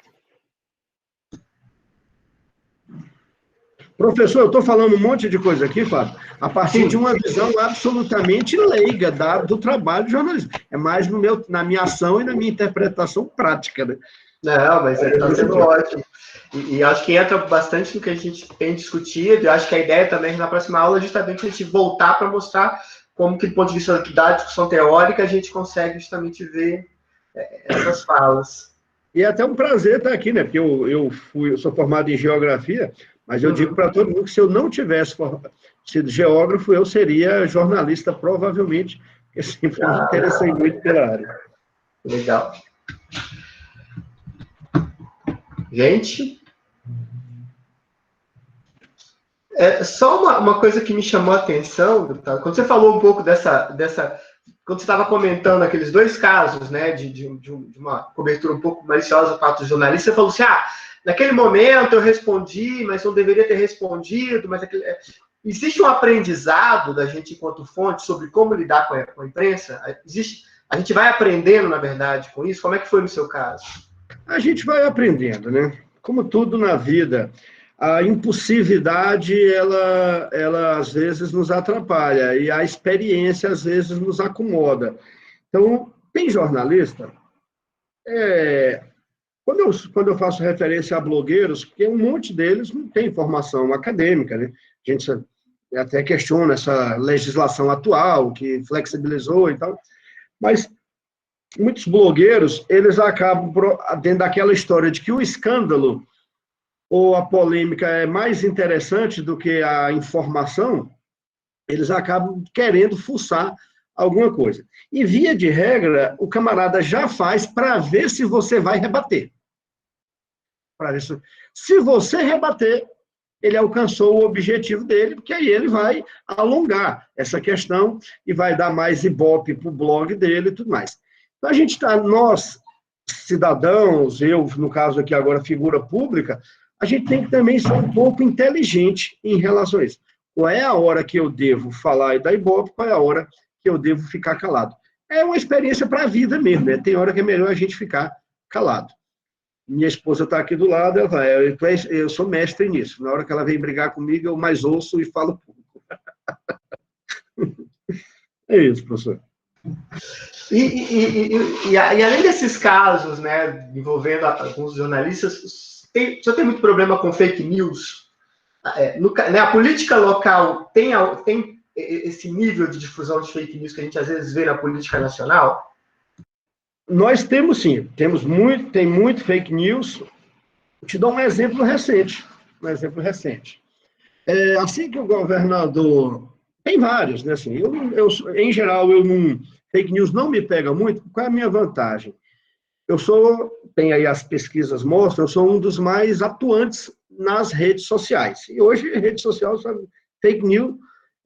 Professor, eu estou falando um monte de coisa aqui, Fábio, a partir de uma visão absolutamente leiga do trabalho de jornalismo. É mais na minha ação e na minha interpretação prática, né? Não, mas está sendo ótimo. E acho que entra bastante no que a gente tem discutido. Eu acho que a ideia também na próxima aula é justamente a gente voltar para mostrar como que, do ponto de vista da discussão teórica, a gente consegue justamente ver essas falas. E é até um prazer estar aqui, né? Porque eu sou formado em geografia, mas eu digo para todo mundo que se eu não tivesse sido geógrafo, eu seria jornalista, provavelmente, porque sempre me interessei muito pela área. Legal. Gente, só uma coisa que me chamou a atenção, deputado, quando você falou um pouco quando você estava comentando aqueles 2 casos, né, de uma cobertura um pouco maliciosa por parte do jornalista, você falou assim, naquele momento eu respondi, mas não deveria ter respondido, mas existe um aprendizado da gente enquanto fonte sobre como lidar com a imprensa? A gente vai aprendendo, na verdade, com isso? Como é que foi no seu caso? A gente vai aprendendo, né? Como tudo na vida, a impulsividade, ela às vezes nos atrapalha, e a experiência, às vezes, nos acomoda. Então, tem jornalista, quando eu faço referência a blogueiros, porque um monte deles não tem formação acadêmica, né? A gente até questiona essa legislação atual, que flexibilizou e tal, mas muitos blogueiros, eles acabam dentro daquela história de que o escândalo ou a polêmica é mais interessante do que a informação, eles acabam querendo fuçar alguma coisa. E, via de regra, o camarada já faz para ver se você vai rebater. Para ver Se você rebater, ele alcançou o objetivo dele, porque aí ele vai alongar essa questão e vai dar mais ibope para o blog dele e tudo mais. Então, a gente está, nós, cidadãos, eu, no caso aqui agora, figura pública, a gente tem que também ser um pouco inteligente em relação a isso. Qual é a hora que eu devo falar e dar ibope, qual é a hora que eu devo ficar calado. É uma experiência para a vida mesmo, né? Tem hora que é melhor a gente ficar calado. Minha esposa está aqui do lado, ela fala, eu sou mestre nisso. Na hora que ela vem brigar comigo, eu mais ouço e falo pouco. É isso, professor. E além desses casos, né, envolvendo alguns jornalistas, o senhor tem muito problema com fake news? A política local tem esse nível de difusão de fake news que a gente às vezes vê na política nacional? Nós temos sim, tem muito fake news. Eu te dou um exemplo recente. Assim que o governador... Tem vários, né? Assim, em geral, fake news não me pega muito. Qual é a minha vantagem? Tem aí as pesquisas mostram, eu sou um dos mais atuantes nas redes sociais. E hoje, rede social, fake news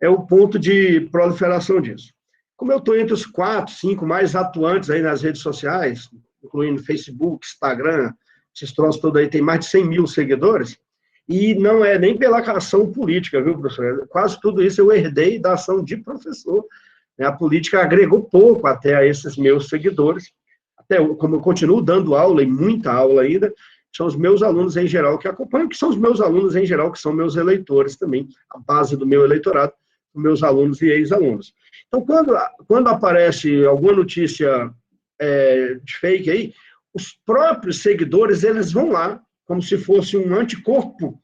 é o ponto de proliferação disso. Como eu estou entre os 4, 5 mais atuantes aí nas redes sociais, incluindo Facebook, Instagram, esses troços todos aí, tem mais de 100 mil seguidores, e não é nem pela ação política, viu, professor? Quase tudo isso eu herdei da ação de professor. A política agregou pouco até a esses meus seguidores, até como eu continuo dando aula, e muita aula ainda, são os meus alunos em geral que acompanham, que são os meus alunos em geral, que são meus eleitores também, a base do meu eleitorado, meus alunos e ex-alunos. Então, quando aparece alguma notícia de fake aí, os próprios seguidores, eles vão lá, como se fosse um anticorpo,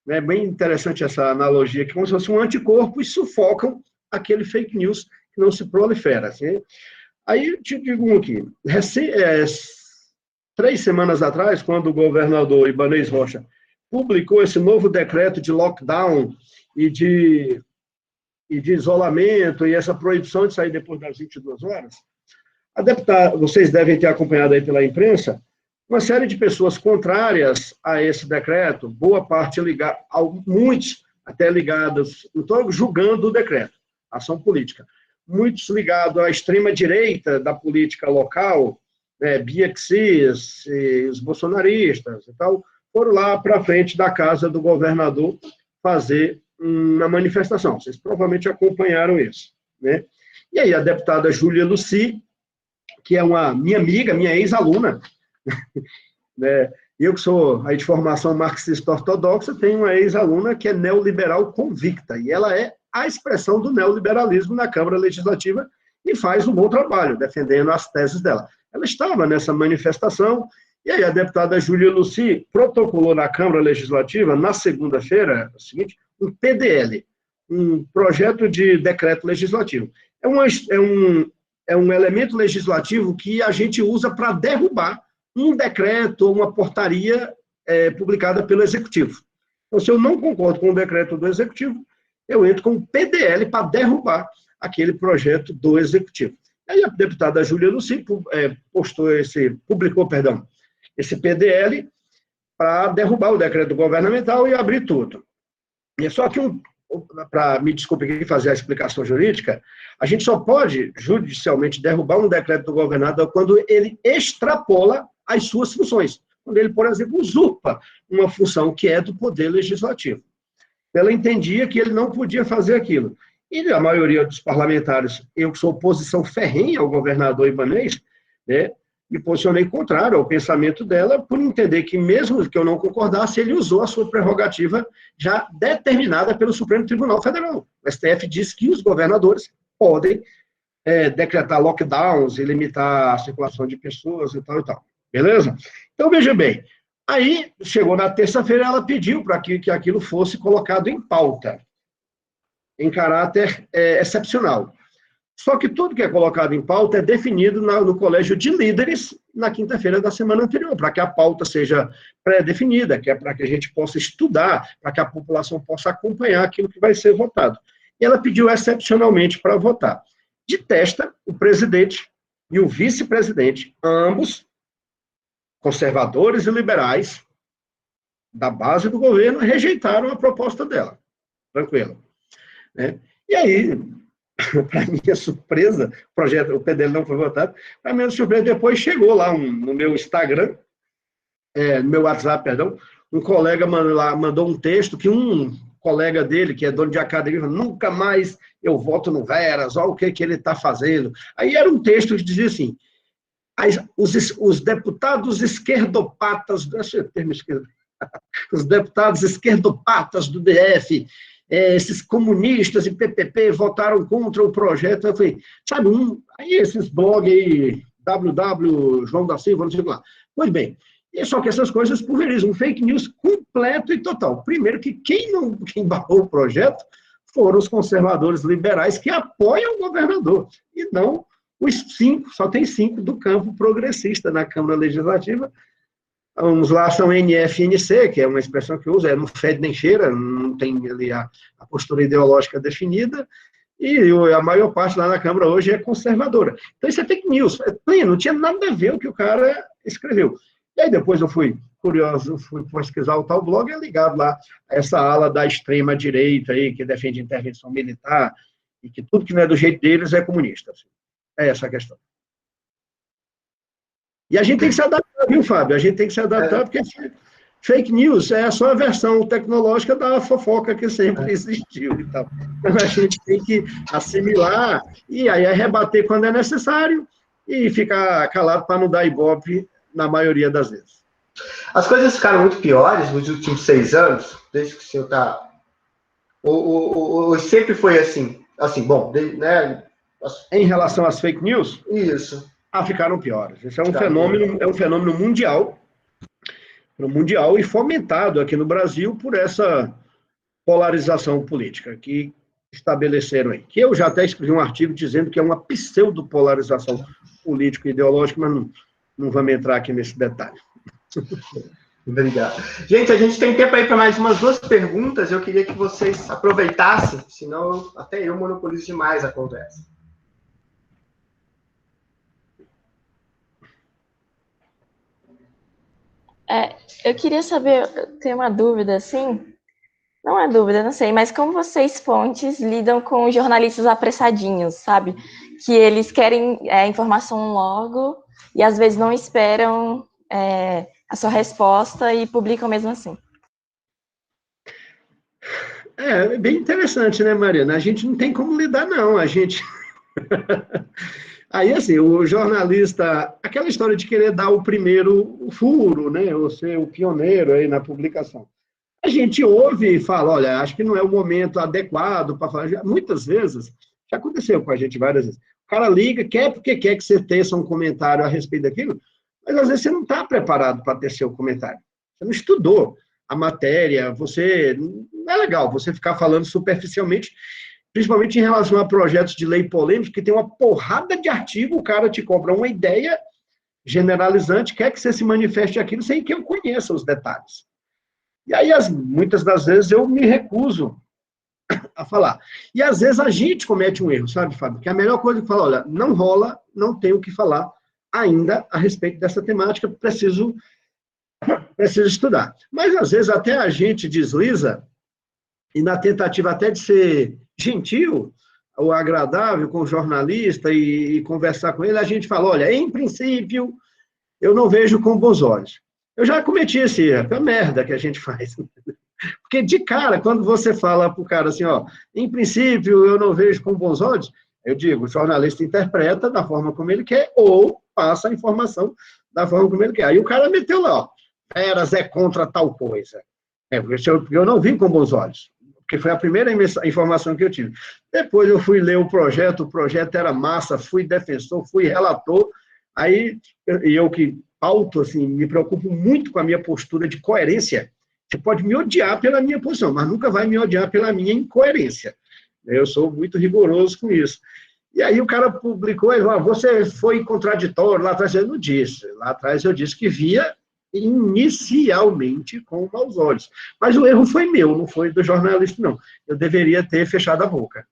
né? Bem interessante essa analogia aqui, como se fosse um anticorpo, e sufocam aquele fake news que não se prolifera. Assim. Aí, eu te digo um aqui, 3 semanas atrás, quando o governador Ibanez Rocha publicou esse novo decreto de lockdown e de isolamento e essa proibição de sair depois das 22 horas, a deputada, vocês devem ter acompanhado aí pela imprensa, uma série de pessoas contrárias a esse decreto, boa parte muitos até ligados, não estou julgando o decreto, ação política, muitos ligados à extrema-direita da política local, Bia Kicis, os bolsonaristas e tal, foram lá para frente da casa do governador fazer uma manifestação. Vocês provavelmente acompanharam isso, né? E aí a deputada Júlia Lucy, que é uma minha amiga, minha ex-aluna, né? Eu que sou aí de formação marxista ortodoxa, tenho uma ex-aluna que é neoliberal convicta, e ela é a expressão do neoliberalismo na Câmara Legislativa e faz um bom trabalho, defendendo as teses dela. Ela estava nessa manifestação, e aí a deputada Júlia Lucy protocolou na Câmara Legislativa, na segunda-feira, o seguinte, um PDL, um projeto de decreto legislativo. É um elemento legislativo que a gente usa para derrubar um decreto ou uma portaria publicada pelo Executivo. Então, se eu não concordo com o decreto do Executivo, eu entro com um PDL para derrubar aquele projeto do Executivo. Aí a deputada Júlia Lucy publicou esse PDL para derrubar o decreto governamental e abrir tudo. E só que, me desculpe aqui fazer a explicação jurídica, a gente só pode judicialmente derrubar um decreto do governador quando ele extrapola as suas funções. Quando ele, por exemplo, usurpa uma função que é do Poder Legislativo. Ela entendia que ele não podia fazer aquilo. E a maioria dos parlamentares, eu que sou oposição ferrenha ao governador Ibanez, né, me posicionei contrário ao pensamento dela, por entender que, mesmo que eu não concordasse, ele usou a sua prerrogativa já determinada pelo Supremo Tribunal Federal. O STF diz que os governadores podem decretar lockdowns e limitar a circulação de pessoas e tal e tal. Beleza? Então, veja bem, aí chegou na terça-feira, ela pediu para que aquilo fosse colocado em pauta, em caráter excepcional. Só que tudo que é colocado em pauta é definido no colégio de líderes na quinta-feira da semana anterior, para que a pauta seja pré-definida, que é para que a gente possa estudar, para que a população possa acompanhar aquilo que vai ser votado. E ela pediu excepcionalmente para votar. De testa, o presidente e o vice-presidente, ambos conservadores e liberais, da base do governo rejeitaram a proposta dela. Tranquilo. Né? E aí, para minha surpresa, o PDL não foi votado, para minha surpresa, depois chegou lá no meu Instagram, no meu WhatsApp, perdão, um colega mandou um texto que um colega dele, que é dono de academia, falou, nunca mais eu voto no Veras, olha o que ele está fazendo. Aí era um texto que dizia assim, os deputados esquerdopatas, os deputados esquerdopatas do DF, esses comunistas e PPP votaram contra o projeto. Eu falei, sabe, aí esses blogs aí, João da Silva, não sei lá. Pois bem, só que essas coisas pulverizam, fake news completo e total. Primeiro que quem barrou o projeto foram os conservadores liberais que apoiam o governador, e não os 5, só tem 5 do campo progressista na Câmara Legislativa. Uns lá são NFNC, que é uma expressão que usa, não fede nem cheira, não tem ali a postura ideológica definida, e a maior parte lá na Câmara hoje é conservadora. Então isso é fake news, não tinha nada a ver o que o cara escreveu. E aí depois eu fui curioso, fui pesquisar o tal blog, é ligado lá a essa ala da extrema-direita aí, que defende intervenção militar, e que tudo que não é do jeito deles é comunista. Assim. É essa a questão. E a gente tem que se adaptar, viu, Fábio? A gente tem que se adaptar, porque fake news é só a versão tecnológica da fofoca que sempre existiu e tal. Então a gente tem que assimilar e aí rebater quando é necessário e ficar calado para não dar ibope na maioria das vezes. As coisas ficaram muito piores nos últimos 6 anos, desde que o senhor está... Ou sempre foi assim? Assim, bom, né? Em relação às fake news? Isso. Ficaram piores. Isso é um fenômeno mundial e fomentado aqui no Brasil por essa polarização política que estabeleceram aí. Que eu já até escrevi um artigo dizendo que é uma pseudo-polarização político-ideológica, mas não vamos entrar aqui nesse detalhe. Obrigado. Gente, a gente tem tempo aí para mais umas 2 perguntas. Eu queria que vocês aproveitassem, senão até eu monopolizo demais a conversa. Eu queria saber, tenho uma dúvida, assim, não é dúvida, não sei, mas como vocês, fontes, lidam com jornalistas apressadinhos, sabe? Que eles querem informação logo e às vezes não esperam a sua resposta e publicam mesmo assim. É bem interessante, né, Mariana? A gente não tem como lidar, não. A gente... Aí, assim, o jornalista, aquela história de querer dar o primeiro furo, né, ou ser o pioneiro aí na publicação. A gente ouve e fala, olha, acho que não é o momento adequado para falar. Muitas vezes, já aconteceu com a gente várias vezes. O cara liga, porque quer que você teça um comentário a respeito daquilo, mas às vezes você não está preparado para ter seu comentário. Você não estudou a matéria, não é legal você ficar falando superficialmente, principalmente em relação a projetos de lei polêmicos, que tem uma porrada de artigo, o cara te compra uma ideia generalizante, quer que você se manifeste aquilo sem que eu conheça os detalhes. E aí, muitas das vezes, eu me recuso a falar. E às vezes a gente comete um erro, sabe, Fábio? Que é a melhor coisa que falar, olha, não rola, não tenho o que falar ainda a respeito dessa temática, preciso estudar. Mas às vezes até a gente desliza, e na tentativa até de ser gentil ou agradável com o jornalista e conversar com ele, a gente fala, olha, em princípio, eu não vejo com bons olhos. Eu já cometi esse erro, é a merda que a gente faz. Porque de cara, quando você fala para o cara assim, ó, em princípio, eu não vejo com bons olhos, eu digo, o jornalista interpreta da forma como ele quer ou passa a informação da forma como ele quer. Aí o cara meteu lá, ó, Veras é contra tal coisa. Eu não vi com bons olhos. Porque foi a primeira informação que eu tive. Depois eu fui ler o projeto era massa, fui defensor, fui relator, aí eu que pauto, assim, me preocupo muito com a minha postura de coerência. Você pode me odiar pela minha posição, mas nunca vai me odiar pela minha incoerência. Eu sou muito rigoroso com isso. E aí o cara publicou, ele falou, você foi contraditório, lá atrás eu não disse. Lá atrás eu disse que via inicialmente com maus olhos. Mas o erro foi meu, não foi do jornalista, não. Eu deveria ter fechado a boca.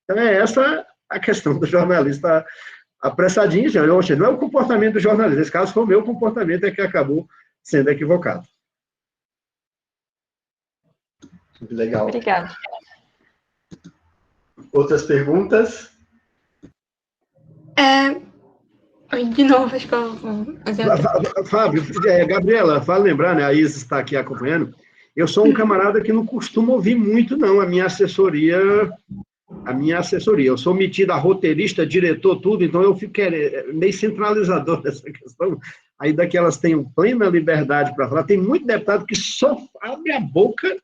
Então, é essa a questão do jornalista apressadinho. Não é o comportamento do jornalista. Nesse caso, foi o meu comportamento que acabou sendo equivocado. Legal. Obrigada. Outras perguntas? De novo, acho que eu vou fazer outra. Fábio, Gabriela, vale lembrar, né? A Isa está aqui acompanhando. Eu sou um camarada que não costuma ouvir muito, não, a minha assessoria. Eu sou metido a roteirista, diretor, tudo, então eu fico meio centralizador dessa questão, ainda que elas tenham plena liberdade para falar. Tem muito deputado que só abre a boca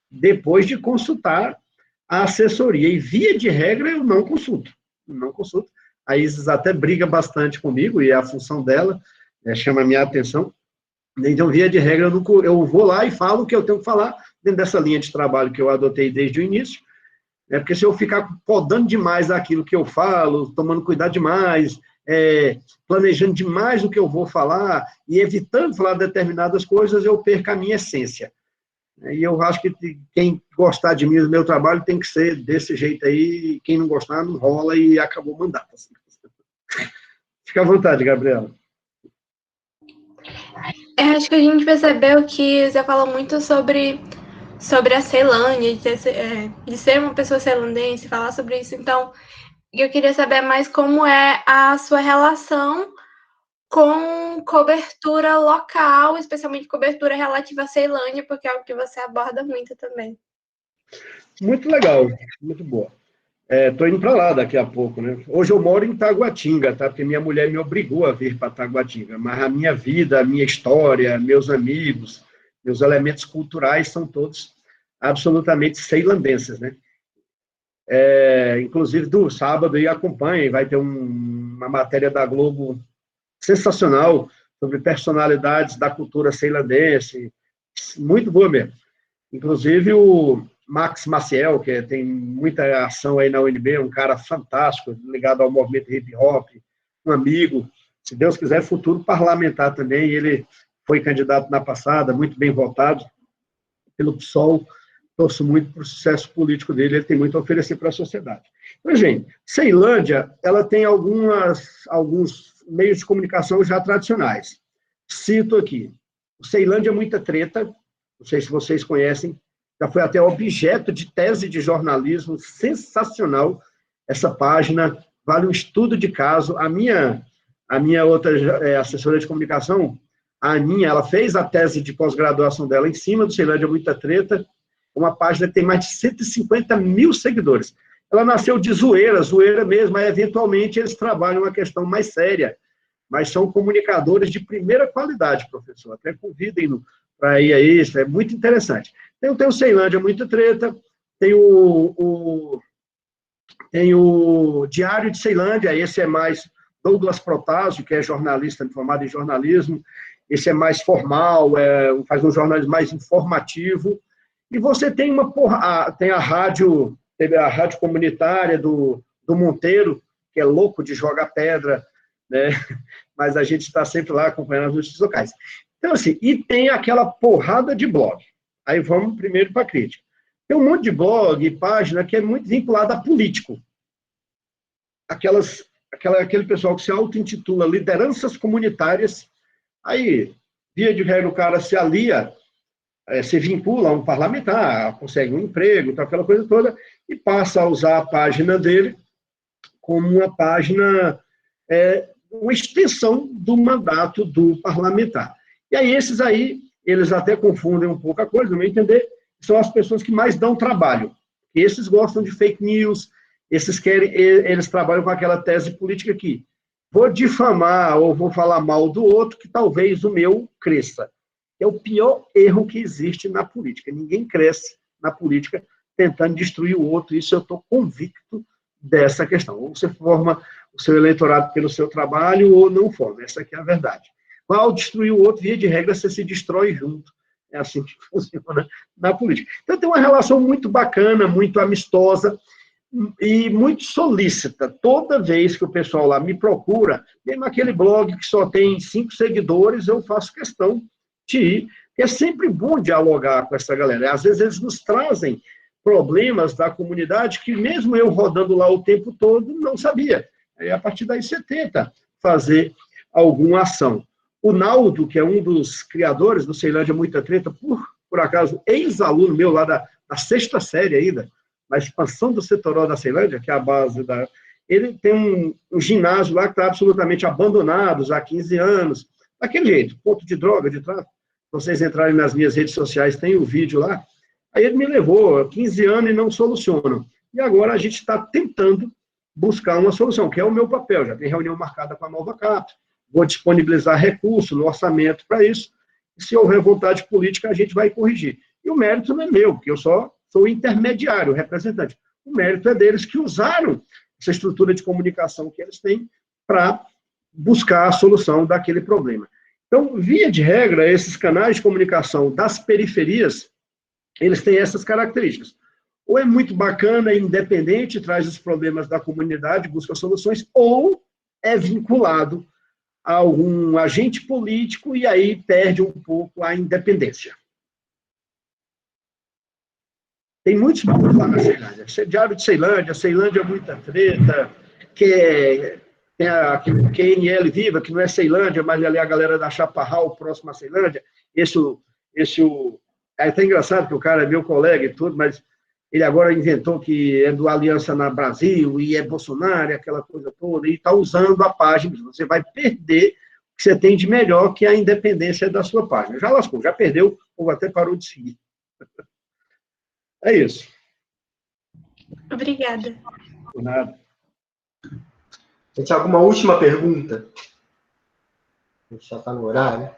depois de consultar a assessoria, e via de regra eu não consulto. A Isis até briga bastante comigo, e é a função dela, chama a minha atenção. Então, via de regra, eu vou lá e falo o que eu tenho que falar dentro dessa linha de trabalho que eu adotei desde o início, porque se eu ficar podando demais aquilo que eu falo, tomando cuidado demais, planejando demais o que eu vou falar e evitando falar determinadas coisas, eu perco a minha essência. E eu acho que quem gostar de mim, do meu trabalho, tem que ser desse jeito aí, e quem não gostar, não rola e acabou o mandato. Assim. Fica à vontade, Gabriela. Acho que a gente percebeu que você falou muito sobre a Ceilândia, de ser uma pessoa ceilandense, falar sobre isso. Então, eu queria saber mais como é a sua relação com cobertura local, especialmente cobertura relativa à Ceilândia, porque é algo que você aborda muito também. Muito legal, muito boa. Estou indo para lá daqui a pouco, né? Hoje eu moro em Taguatinga, tá? Porque minha mulher me obrigou a vir para Taguatinga, mas a minha vida, a minha história, meus amigos, meus elementos culturais são todos absolutamente ceilandenses, né? Inclusive, do sábado, aí acompanhem, vai ter uma matéria da Globo sensacional sobre personalidades da cultura ceilandense, muito boa mesmo. Inclusive, o Max Maciel, que tem muita ação aí na UNB, um cara fantástico, ligado ao movimento hip-hop, um amigo, se Deus quiser, futuro parlamentar também. Ele foi candidato na passada, muito bem votado pelo PSOL. Torço muito para o sucesso político dele, ele tem muito a oferecer para a sociedade. Então, gente, Ceilândia, ela tem alguns meios de comunicação já tradicionais. Cito aqui, Ceilândia é muita treta, não sei se vocês conhecem, já foi até objeto de tese de jornalismo sensacional, essa página, vale um estudo de caso. A minha outra assessora de comunicação, a Aninha, ela fez a tese de pós-graduação dela em cima do Ceilândia Muita Treta, uma página que tem mais de 150 mil seguidores. Ela nasceu de zoeira mesmo, mas eventualmente eles trabalham uma questão mais séria, mas são comunicadores de primeira qualidade, professor, até convidem-no para ir a isso, é muito interessante. Tem o Ceilândia Muita Treta, tem o Diário de Ceilândia, esse é mais Douglas Protásio, que é jornalista formado em jornalismo, esse é mais formal, faz um jornalismo mais informativo, e você tem tem a rádio comunitária do Monteiro, que é louco de jogar pedra, né? Mas a gente está sempre lá acompanhando as notícias locais. Então, assim, e tem aquela porrada de blog. Aí vamos primeiro para a crítica. Tem um monte de blog e página que é muito vinculada a político. Aquele pessoal que se auto-intitula lideranças comunitárias, aí, via de regra, o cara se alia, se vincula a um parlamentar, consegue um emprego, aquela coisa toda, e passa a usar a página dele como uma página, uma extensão do mandato do parlamentar. E aí, esses aí, eles até confundem um pouco a coisa, no meu entender, são as pessoas que mais dão trabalho. Esses gostam de fake news, eles trabalham com aquela tese política aqui. Vou difamar ou vou falar mal do outro, que talvez o meu cresça. É o pior erro que existe na política. Ninguém cresce na política tentando destruir o outro. Isso eu estou convicto dessa questão. Ou você forma o seu eleitorado pelo seu trabalho, ou não forma. Essa aqui é a verdade. Ao destruir o outro, via de regra, você se destrói junto. É assim que funciona na política. Então, tem uma relação muito bacana, muito amistosa e muito solícita. Toda vez que o pessoal lá me procura, mesmo aquele blog que só tem 5 seguidores, eu faço questão de ir. É sempre bom dialogar com essa galera. Às vezes, eles nos trazem problemas da comunidade que, mesmo eu rodando lá o tempo todo, não sabia. Aí, a partir daí, você tenta fazer alguma ação. O Naldo, que é um dos criadores do Ceilândia Muita Treta, por acaso, ex-aluno meu lá na 6ª série ainda, na expansão do Setoró da Ceilândia, que é a base da... Ele tem um ginásio lá que está absolutamente abandonado há 15 anos, daquele jeito, ponto de droga, de tráfico. Se vocês entrarem nas minhas redes sociais, tem o vídeo lá. Aí ele me levou 15 anos e não solucionam. E agora a gente está tentando buscar uma solução, que é o meu papel. Já tem reunião marcada com a Nova Cap, vou disponibilizar recursos no orçamento para isso, e se houver vontade política, a gente vai corrigir. E o mérito não é meu, porque eu só sou o intermediário, o representante. O mérito é deles que usaram essa estrutura de comunicação que eles têm para buscar a solução daquele problema. Então, via de regra, esses canais de comunicação das periferias, eles têm essas características. Ou é muito bacana, é independente, traz os problemas da comunidade, busca soluções, ou é vinculado a algum agente político e aí perde um pouco a independência. Tem muitos grupos lá na Ceilândia. Diário de Ceilândia, Ceilândia é muita treta, que tem a QNL Viva, que não é Ceilândia, mas ali a galera da Chaparral, próximo a Ceilândia. É até engraçado que o cara é meu colega e tudo, mas ele agora inventou que é do Aliança na Brasil e é Bolsonaro, aquela coisa toda, e está usando a página. Você vai perder o que você tem de melhor, que é a independência da sua página. Já lascou, já perdeu, ou até parou de seguir. É isso. Obrigada. Por nada. Gente, alguma última pergunta? A gente já está no horário.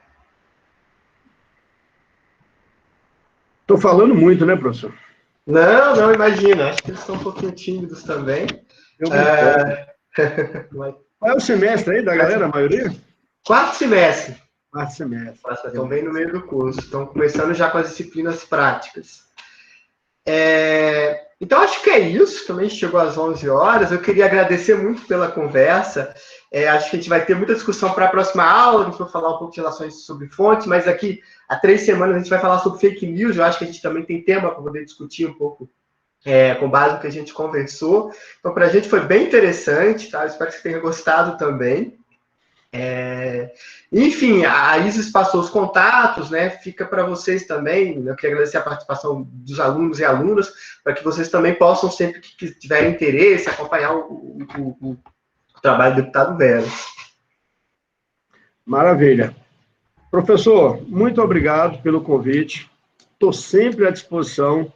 Estou falando muito, né, professor? Não, imagina. Acho que eles estão um pouquinho tímidos também. Qual é o semestre aí da galera, a maioria? 4º semestre. 4 semestres. Estão bem no meio do curso. Estão começando já com as disciplinas práticas. Então, acho que é isso. Também chegou às 11 horas. Eu queria agradecer muito pela conversa. Acho que a gente vai ter muita discussão para a próxima aula. A gente vai falar um pouco de relações sobre fontes, mas aqui, há 3 semanas, a gente vai falar sobre fake news. Eu acho que a gente também tem tema para poder discutir um pouco com base no que a gente conversou. Então, para a gente foi bem interessante, tá? Eu espero que você tenha gostado também. Enfim, a Isis passou os contatos, né? Fica para vocês também. Eu queria agradecer a participação dos alunos e alunas, para que vocês também possam, sempre que tiverem interesse, acompanhar o trabalho do deputado Veras. Maravilha. Professor, muito obrigado pelo convite. Estou sempre à disposição.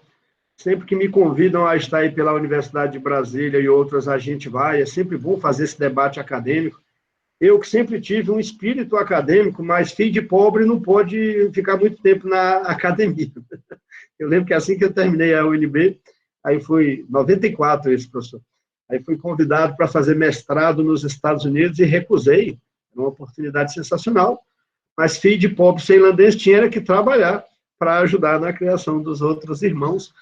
Sempre que me convidam a estar aí pela Universidade de Brasília e outras, a gente vai. É sempre bom fazer esse debate acadêmico. Eu que sempre tive um espírito acadêmico, mas filho de pobre não pode ficar muito tempo na academia. Eu lembro que assim que eu terminei a UNB, aí fui, 94 esse professor, aí fui convidado para fazer mestrado nos Estados Unidos e recusei. Era uma oportunidade sensacional, mas filho de pobre ceilandês tinha que trabalhar para ajudar na criação dos outros irmãos,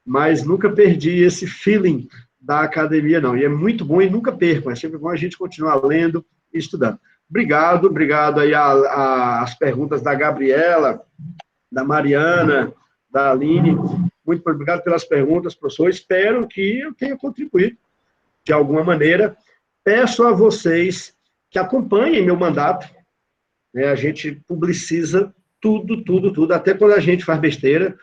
mas nunca perdi esse feeling da academia, não. E é muito bom e nunca perco, é sempre bom a gente continuar lendo e estudando. Obrigado aí as perguntas da Gabriela, da Mariana, da Aline. Muito obrigado pelas perguntas, professor. Espero que eu tenha contribuído de alguma maneira. Peço a vocês que acompanhem meu mandato. A gente publiciza tudo, até quando a gente faz besteira,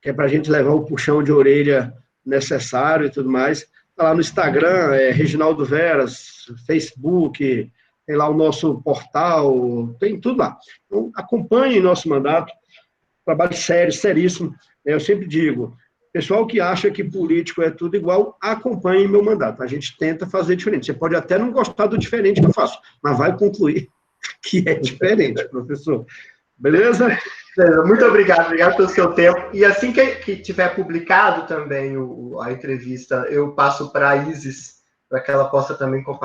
que é para a gente levar o puxão de orelha necessário e tudo mais. Está lá no Instagram, Reginaldo Veras, Facebook, tem lá o nosso portal, tem tudo lá. Então, acompanhem nosso mandato, trabalho sério, seríssimo. Eu sempre digo, pessoal que acha que político é tudo igual, acompanhe meu mandato. A gente tenta fazer diferente. Você pode até não gostar do diferente que eu faço, mas vai concluir que é diferente, professor. Beleza? Muito obrigado pelo seu tempo. E assim que tiver publicado também a entrevista, eu passo para a Isis, para que ela possa também compartilhar.